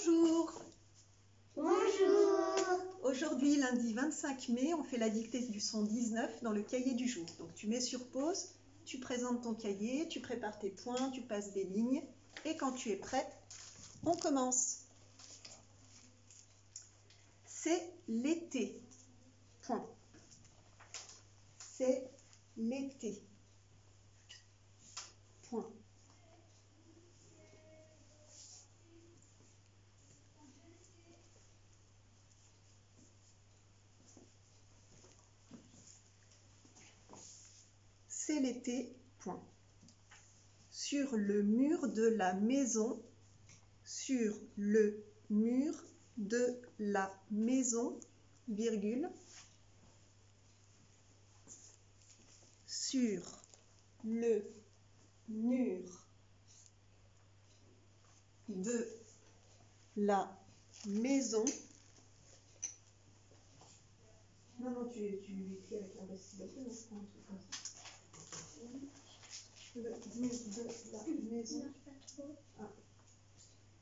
Bonjour. Bonjour. Aujourd'hui, lundi 25 mai, on fait la dictée du son 19 dans le cahier du jour. Donc tu mets sur pause, tu présentes ton cahier, tu prépares tes points, tu passes des lignes et quand tu es prête, on commence. C'est l'été. Point. C'est l'été. Point. C'est l'été. Point. Sur le mur de la maison, sur le mur de la maison, virgule, sur le mur de la maison. Non, tu écris avec un vestibuteur, c'est un truc comme ça. Le mur de la maison. Ah.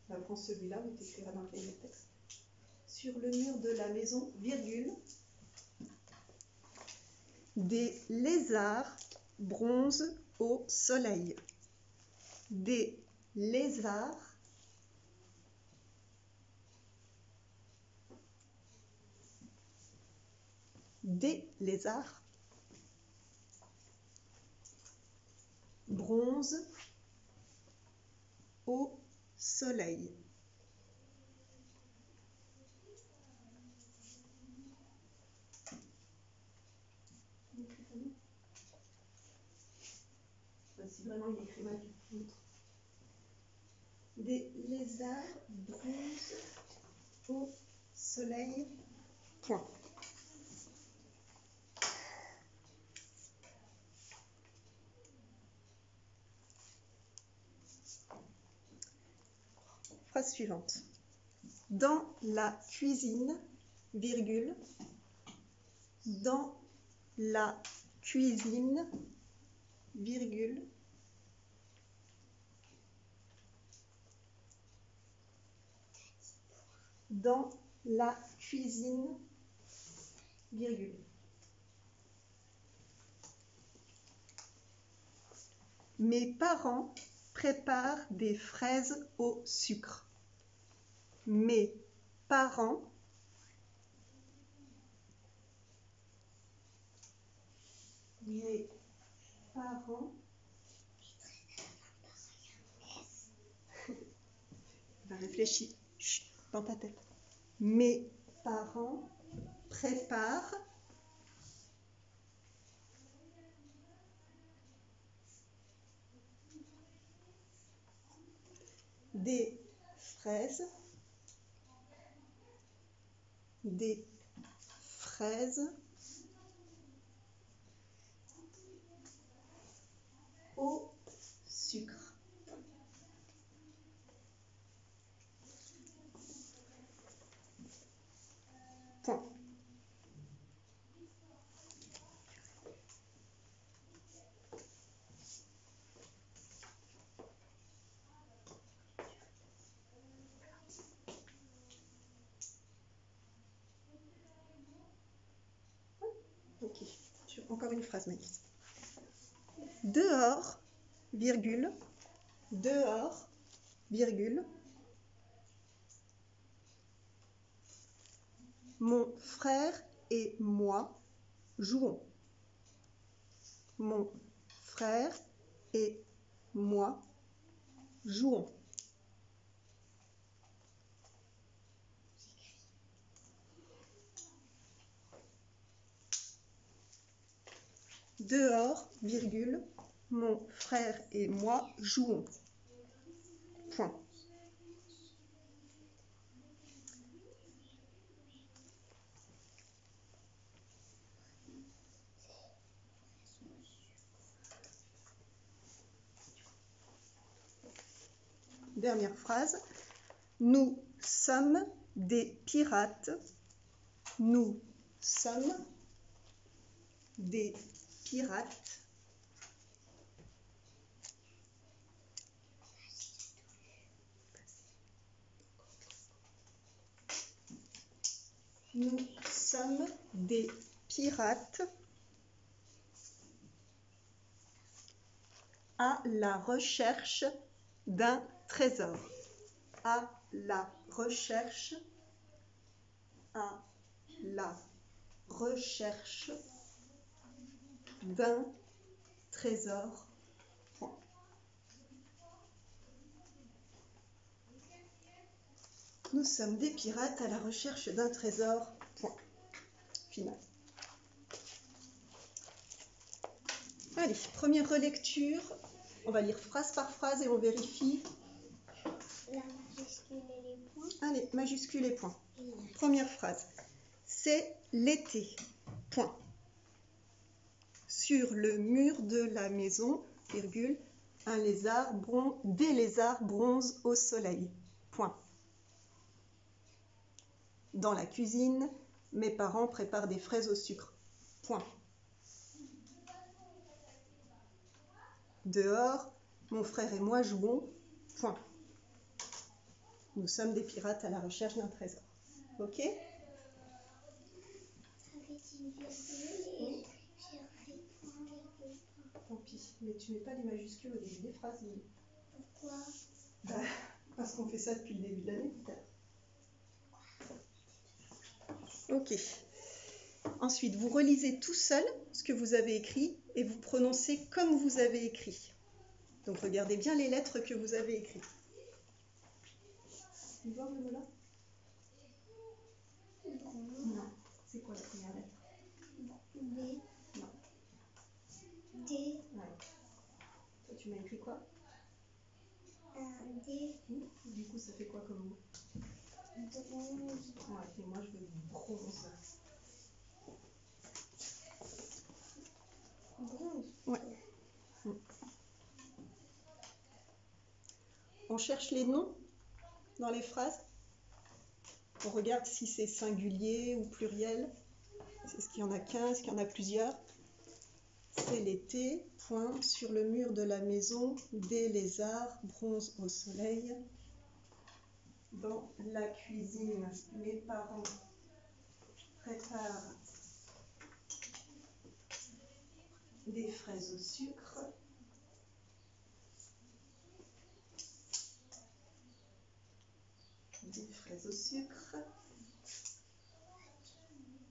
Ben, prends celui-là, mais tu écriras dans le cahier de texte. Sur le mur de la maison, virgule, des lézards bronzent au soleil. Des lézards bronzent au soleil. Si vraiment il écrit mal, tu montres. Des lézards bronzent au soleil. Point. Phrase suivante. Dans la cuisine, virgule, dans la cuisine, virgule, dans la cuisine, virgule. Mes parents préparent des fraises au sucre. Mes parents réfléchis dans ta tête. Mes parents préparent des fraises au sucre. Point. Ok, encore une phrase, Maïs. Dehors, virgule, dehors, virgule, mon frère et moi jouons. Mon frère et moi jouons. Dehors, virgule, mon frère et moi jouons. Point. Dernière phrase. Nous sommes des pirates. Nous sommes des pirates. Nous sommes des pirates à la recherche d'un trésor. À la recherche d'un trésor. Point. Nous sommes des pirates à la recherche d'un trésor. Point. Final. Allez, première relecture. On va lire phrase par phrase et on vérifie. La majuscule et les points. Allez, majuscule et points. Première phrase. C'est l'été. Point. Sur le mur de la maison, virgule, des lézards bronzent au soleil. Point. Dans la cuisine, mes parents préparent des fraises au sucre. Point. Dehors, mon frère et moi jouons. Point. Nous sommes des pirates à la recherche d'un trésor. Ok? Avec une virgule et j'ai fait point, virgule, point. Tant pis, mais tu mets pas les majuscules au début des phrases. Pourquoi? Parce qu'on fait ça depuis le début de l'année, peut-être. Ok. Ensuite, vous relisez tout seul ce que vous avez écrit et vous prononcez comme vous avez écrit. Donc, regardez bien les lettres que vous avez écrites. Tu vois, Lola? Non. C'est quoi la première lettre? B. Non. D. Ouais. Toi, tu m'as écrit quoi? D. Du coup, ça fait quoi comme mot? Bronze. Ouais, et moi, je veux bronze. Bronze. Ouais. On cherche les noms dans les phrases. On regarde si c'est singulier ou pluriel. Est-ce qu'il y en a qu'un? Est-ce qu'il y en a plusieurs? C'est l'été, point, sur le mur de la maison, des lézards bronzent au soleil. Dans la cuisine, mes parents préparent des fraises au sucre. Des fraises au sucre.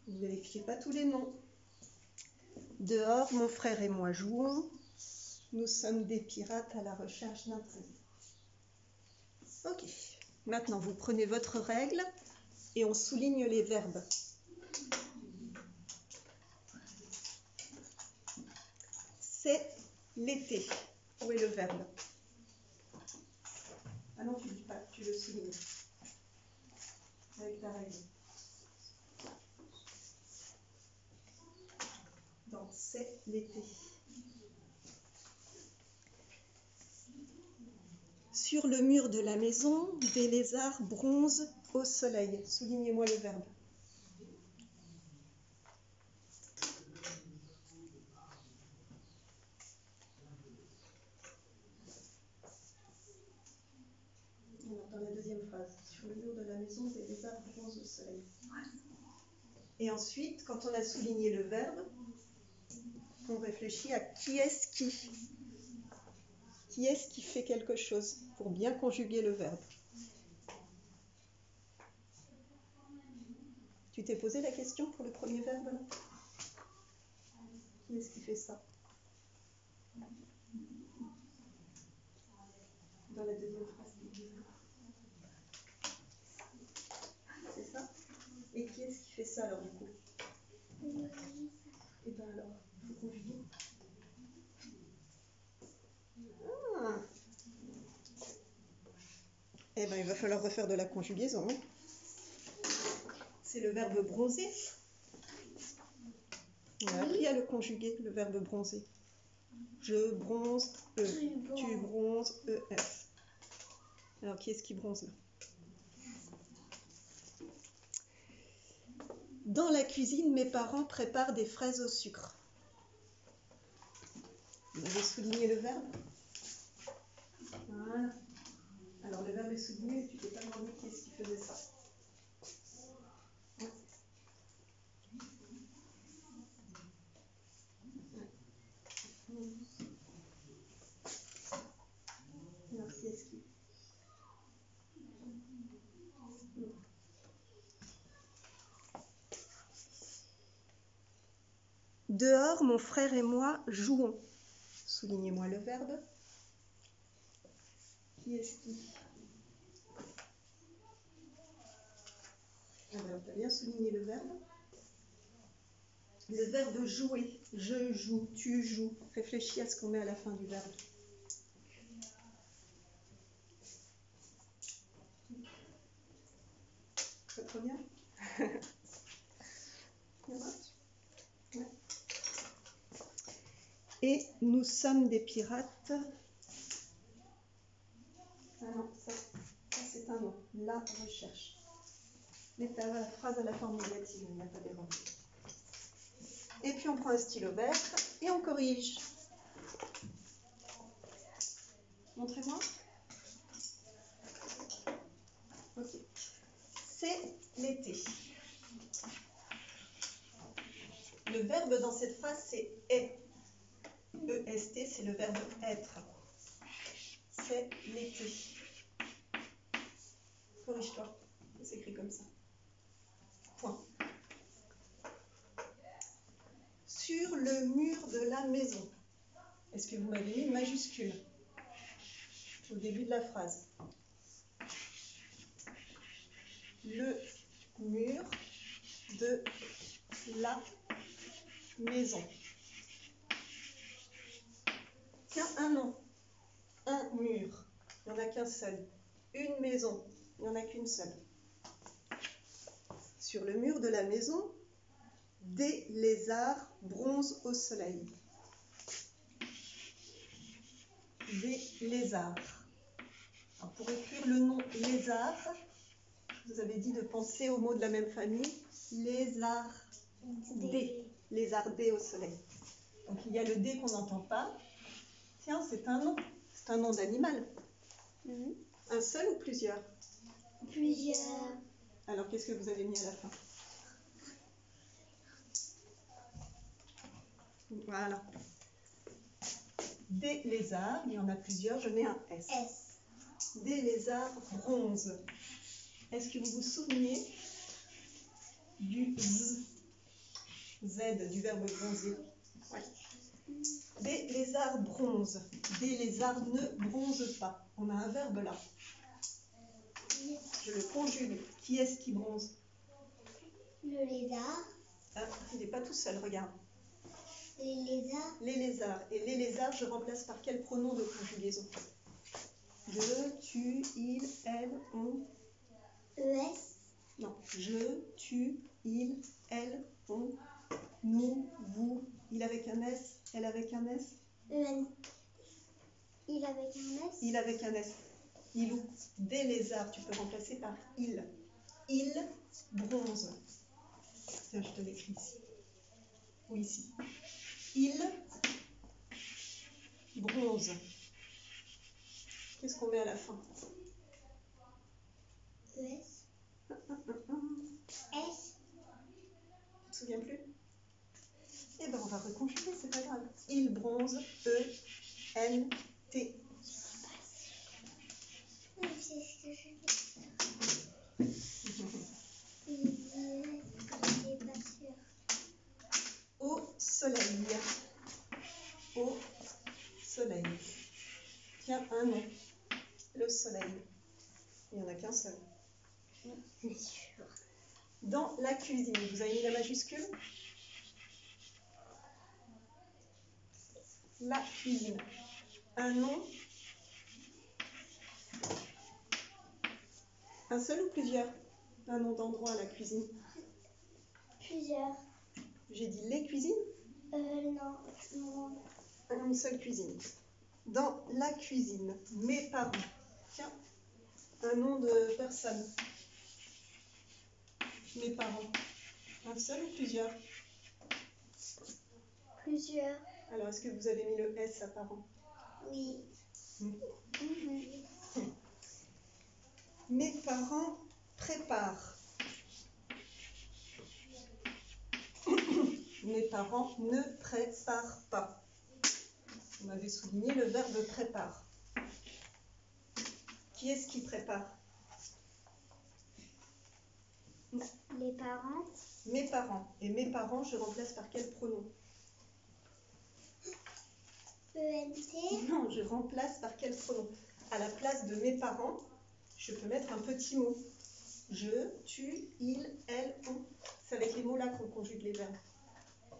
Vous ne vérifiez pas tous les noms. Dehors, mon frère et moi jouons. Nous sommes des pirates à la recherche d'un trésor. Ok. Maintenant, vous prenez votre règle et on souligne les verbes. C'est l'été. Où est le verbe? Ah non, tu ne dis pas, tu le soulignes. Avec ta règle. Donc, c'est l'été. Sur le mur de la maison, des lézards bronzent au soleil. Soulignez-moi le verbe. Alors, dans la deuxième phrase, sur le mur de la maison, des lézards bronzent au soleil. Et ensuite, quand on a souligné le verbe, on réfléchit à qui est-ce qui. Qui est-ce qui fait quelque chose pour bien conjuguer le verbe. Tu t'es posé la question pour le premier verbe là? Qui est-ce qui fait ça? Dans la deuxième phrase. C'est ça? Et qui est-ce qui fait ça alors du coup? Et bien alors, il faut conjuguer. Ah. Eh bien, il va falloir refaire de la conjugaison. C'est le verbe bronzer. On a appris à le conjuguer, le verbe bronzer. Je bronze, tu bronzes, ES. Alors, qui est-ce qui bronze là? Dans la cuisine, mes parents préparent des fraises au sucre. Vous avez souligné le verbe? Voilà. Alors, le verbe est souligné, tu t'es pas demandé qui est-ce qui faisait ça. Dehors, mon frère et moi jouons. Soulignez-moi le verbe. Qui est-ce qui? Alors, tu as bien souligné le verbe. Le verbe jouer. Je joue, tu joues. Réfléchis à ce qu'on met à la fin du verbe. Ça te revient? Ouais. Et nous sommes des pirates. Ah non, ça c'est un nom. La recherche. Mets ta phrase à la forme négative, il n'y a pas d'erreur. Et puis on prend un stylo vert et on corrige. Montrez-moi. Ok. C'est l'été. Le verbe dans cette phrase, c'est est. E-S-T, c'est le verbe être. C'est l'été. Corrige-toi. C'est écrit comme ça. Point. Sur le mur de la maison. Est-ce que vous m'avez mis une majuscule au début de la phrase? Le mur de la maison. Tiens, un nom. Un mur. Il n'y en a qu'un seul. Une maison. Il n'y en a qu'une seule. Sur le mur de la maison, des lézards bronzent au soleil. Des lézards. Alors pour écrire le nom lézard, vous avez dit de penser aux mots de la même famille. Lézardé. Lézardé au soleil. Donc il y a le D qu'on n'entend pas. Tiens, c'est un nom. C'est un nom d'animal. Un seul ou plusieurs? Plusieurs. Alors qu'est-ce que vous avez mis à la fin? Voilà. Des lézards, il y en a plusieurs, je mets un S. Des lézards bronzent. Est-ce que vous vous souvenez du Z, du verbe bronzer? Ouais. Des lézards bronzent. Des lézards ne bronzent pas. On a un verbe là. Je le conjugue. Qui est-ce qui bronze? Le lézard. Ah, il n'est pas tout seul, regarde. Les lézards. Les lézards. Et les lézards, je remplace par quel pronom de conjugaison? Je, tu, il, elle, on. ES. Non. Je, tu, il, elle, on, nous, vous. Il avec un S, elle avec un S. EN. Il avec un S. Il avec un S. Il ou des lézards, tu peux remplacer par il. Il bronze. Tiens, je te l'écris ici. Ou ici. Il bronze. Qu'est-ce qu'on met à la fin? ES. S. Tu te souviens plus? Eh bien, on va reconjuguer, c'est pas grave. Il bronze, E-N-T. Oui, c'est ce que je veux. Il n'est pas sûr. Au soleil. Au soleil. Tiens, un nom. Le soleil. Il n'y en a qu'un seul. Bien sûr. Dans la cuisine, vous avez mis la majuscule? La cuisine. Un nom? Un seul ou plusieurs? Un nom d'endroit à la cuisine? Plusieurs. J'ai dit les cuisines? Non. Une seule cuisine. Dans la cuisine, mes parents. Tiens, un nom de personne. Mes parents. Un seul ou plusieurs? Plusieurs. Alors, est-ce que vous avez mis le S à parents? Oui. Mes parents préparent. Mes parents ne préparent pas. On avait souligné le verbe prépare. Qui est-ce qui prépare? Les parents. Mes parents. Et mes parents, je remplace par quel pronom? ENT. Non, je remplace par quel pronom? À la place de mes parents, je peux mettre un petit mot. Je, tu, il, elle, on. C'est avec les mots-là qu'on conjugue les verbes.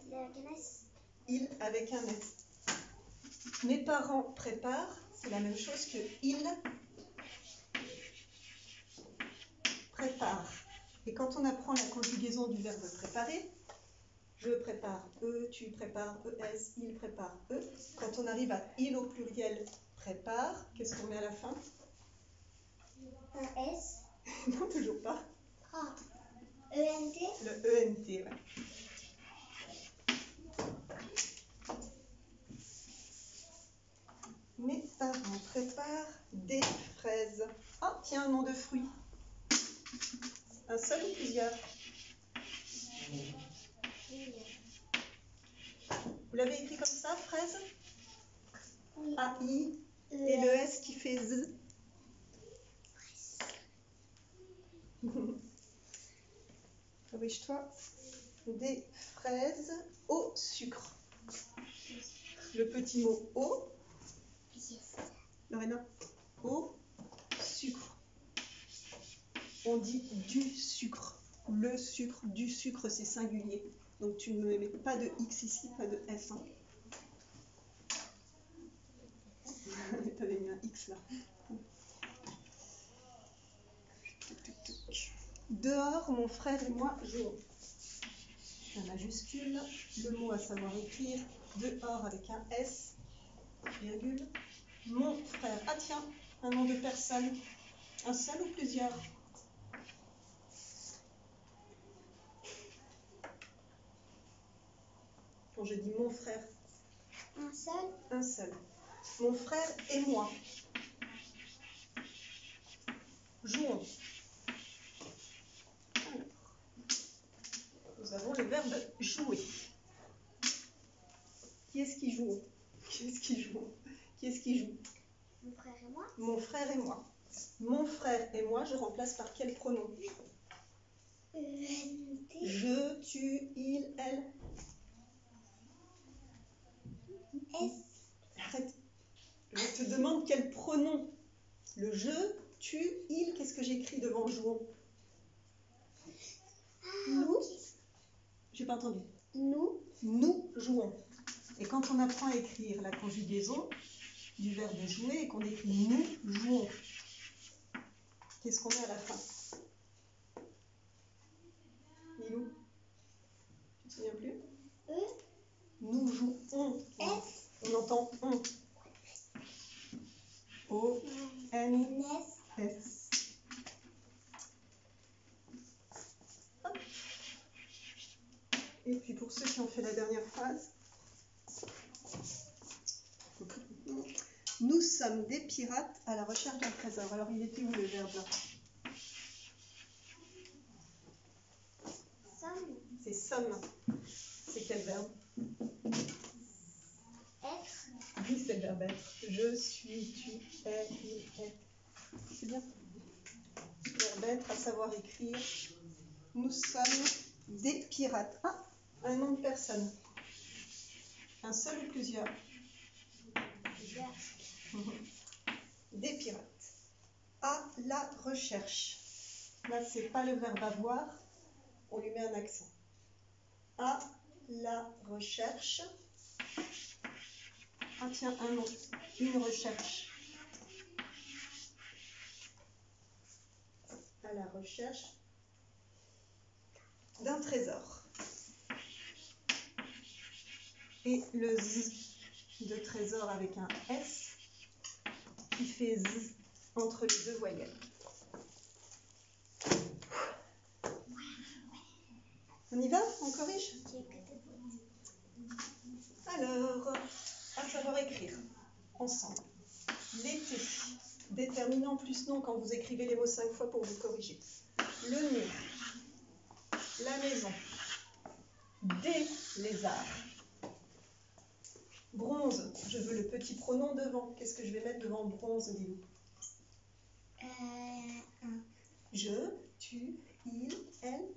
Il avec un S. Il avec un S. Mes parents préparent, c'est la même chose que il prépare. Et quand on apprend la conjugaison du verbe préparer, je prépare, tu prépares, ES, il prépare, Quand on arrive à il au pluriel prépare, qu'est-ce qu'on met à la fin? Un S. Non, toujours pas. Ah. ENT. Le ENT, ouais. Mes parents préparent des fraises. Ah, tiens, un nom de fruit. Un seul ou plusieurs? Vous l'avez écrit comme ça, fraise? Oui. A-I et le S qui fait Z. Corrige-toi. Des fraises au sucre. Le petit mot au. Lorena, au sucre. On dit du sucre. Le sucre, du sucre, c'est singulier. Donc tu ne mets pas de X ici, pas de S. Hein. Tu avais mis un X là. Dehors, mon frère et moi jouons. Un majuscule, le mot à savoir écrire, dehors avec un S, virgule, mon frère. Ah tiens, un nom de personne. Un seul ou plusieurs? Quand je dis mon frère. Un seul. Un seul. Mon frère et moi. Jouons. Alors, nous avons le verbe jouer. Qui est-ce qui joue? Qui est-ce qui joue? Qui est-ce qui joue? Mon frère et moi. Mon frère et moi. Mon frère et moi, je remplace par quel pronom? ENT. Je, tu, il, elle. S. Arrête. Je te demande quel pronom. Le je, tu, il, qu'est-ce que j'écris devant jouons? Nous. J'ai pas entendu. Nous. Nous jouons. Et quand on apprend à écrire la conjugaison du verbe jouer et qu'on écrit nous jouons, qu'est-ce qu'on met à la fin? Milou, tu te souviens plus? E. Nous jouons. S. On entend on. O, N, S. S. Hop. Et puis pour ceux qui ont fait la dernière phrase, nous sommes des pirates à la recherche d'un trésor. Alors il était où le verbe? Somme. C'est somme. C'est quel verbe? Être. Oui, c'est le verbe être. Je suis, tu, es, il, est. C'est bien. Verbe être, à savoir écrire. Nous sommes des pirates. Ah, un nom de personne. Un seul ou plusieurs? Plusieurs. Des pirates. À la recherche. Là, c'est pas le verbe avoir. On lui met un accent. À la recherche. Ah tiens, un nom. Une recherche. À la recherche d'un trésor. Et le Z de trésor avec un S qui fait Z entre les deux voyelles. On y va? On corrige? Alors, à savoir écrire ensemble. L'été, déterminant plus nom quand vous écrivez les mots 5 fois pour vous corriger. Le nez, la maison, des lézards. Bronze, je veux le petit pronom devant. Qu'est-ce que je vais mettre devant bronze, Lilou? Je, tu, il, elle.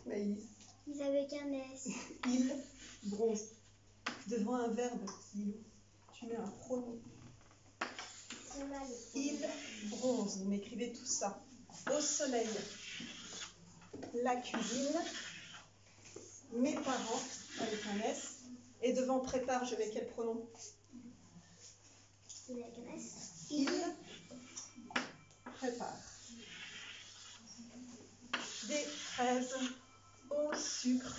Maïs. Ils avec un S. Il, bronze. Devant un verbe, tu mets un pronom. Il bronze. Vous m'écrivez tout ça. Au soleil. La cuisine. Mes parents, avec un S. Et devant prépare, je mets quel pronom? Il prépare. Des fraises au sucre.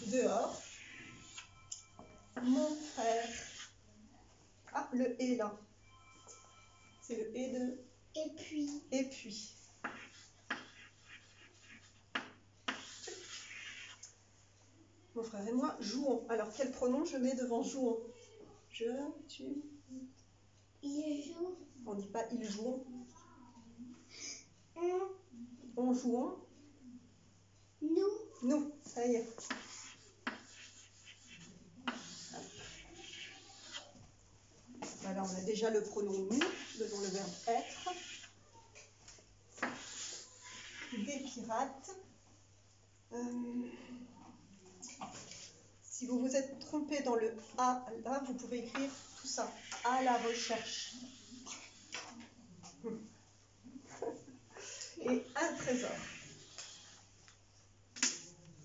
Dehors. Mon frère. Ah, le et là. C'est le et de. Et puis. Et puis. Mon frère et moi jouons. Alors, quel pronom je mets devant jouons? Je, tu. Il joue. On ne dit pas ils jouent. On joue. Nous. Nous. Ça y est. Voilà, on a déjà le pronom nous devant le verbe être. Des pirates. Si vous vous êtes trompé dans le A, là, vous pouvez écrire tout ça. À la recherche. Et un trésor.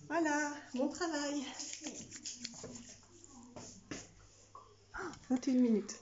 Voilà, bon travail. 21 minutes.